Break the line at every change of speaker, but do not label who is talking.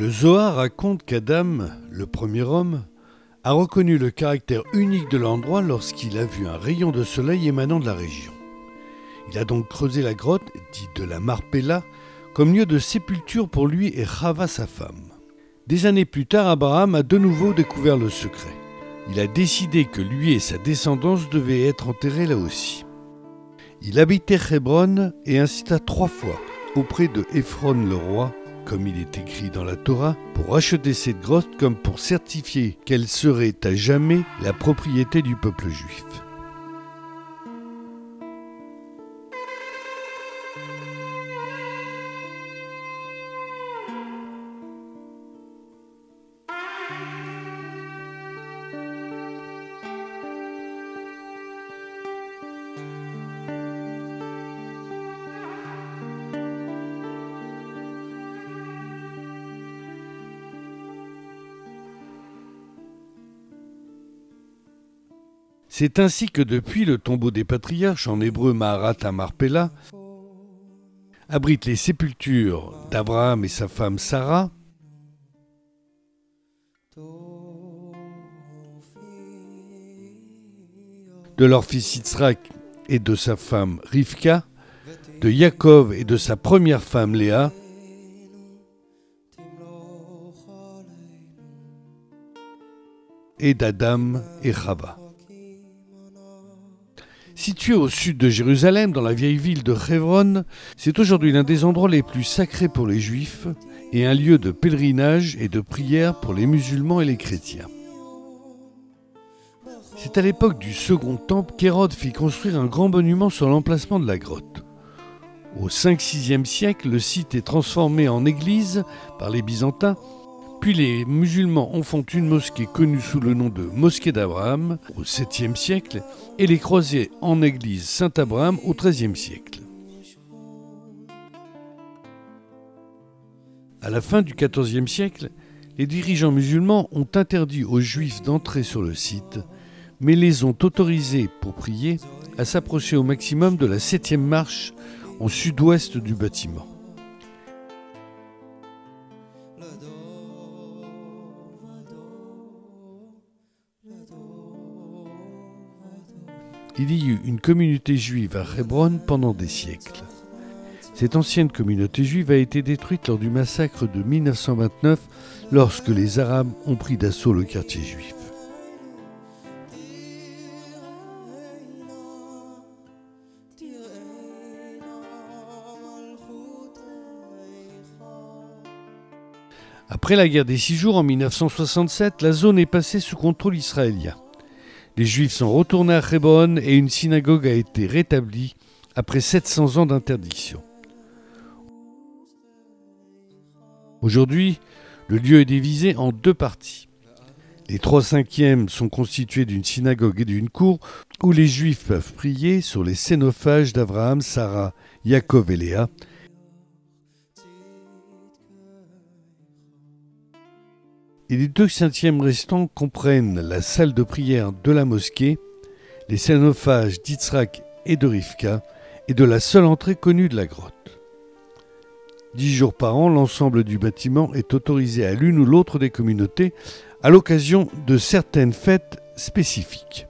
Le Zohar raconte qu'Adam, le premier homme, a reconnu le caractère unique de l'endroit lorsqu'il a vu un rayon de soleil émanant de la région. Il a donc creusé la grotte, dite de la Marpella, comme lieu de sépulture pour lui et Chava sa femme. Des années plus tard, Abraham a de nouveau découvert le secret. Il a décidé que lui et sa descendance devaient être enterrés là aussi. Il habitait Hébron et incita 3 fois auprès de Éphron le roi, comme il est écrit dans la Torah, pour racheter cette grotte comme pour certifier qu'elle serait à jamais la propriété du peuple juif. C'est ainsi que depuis le tombeau des patriarches, en hébreu Maharat Marpella, abrite les sépultures d'Abraham et sa femme Sarah, de leur fils Yitzhak et de sa femme Rivka, de Yaakov et de sa première femme Léa, et d'Adam et Chava. Situé au sud de Jérusalem, dans la vieille ville de Hébron, c'est aujourd'hui l'un des endroits les plus sacrés pour les Juifs et un lieu de pèlerinage et de prière pour les musulmans et les chrétiens. C'est à l'époque du Second Temple qu'Hérode fit construire un grand monument sur l'emplacement de la grotte. Au 5-6e siècle, le site est transformé en église par les Byzantins, puis les musulmans en font une mosquée connue sous le nom de Mosquée d'Abraham au 7e siècle et les croisés en église Saint-Abraham au 13e siècle. À la fin du 14e siècle, les dirigeants musulmans ont interdit aux Juifs d'entrer sur le site, mais les ont autorisés pour prier à s'approcher au maximum de la 7e marche au sud-ouest du bâtiment. Il y eut une communauté juive à Hébron pendant des siècles. Cette ancienne communauté juive a été détruite lors du massacre de 1929 lorsque les Arabes ont pris d'assaut le quartier juif. Après la guerre des 6 jours en 1967, la zone est passée sous contrôle israélien. Les Juifs sont retournés à Hébron et une synagogue a été rétablie après 700 ans d'interdiction. Aujourd'hui, le lieu est divisé en 2 parties. Les 3/5 sont constitués d'une synagogue et d'une cour où les Juifs peuvent prier sur les cénophages d'Abraham, Sarah, Yaakov et Léa. Et les 2/5 restants comprennent la salle de prière de la mosquée, les cénophages d'Yitzhak et de Rivka, et de la seule entrée connue de la grotte. 10 jours par an, l'ensemble du bâtiment est autorisé à l'une ou l'autre des communautés à l'occasion de certaines fêtes spécifiques.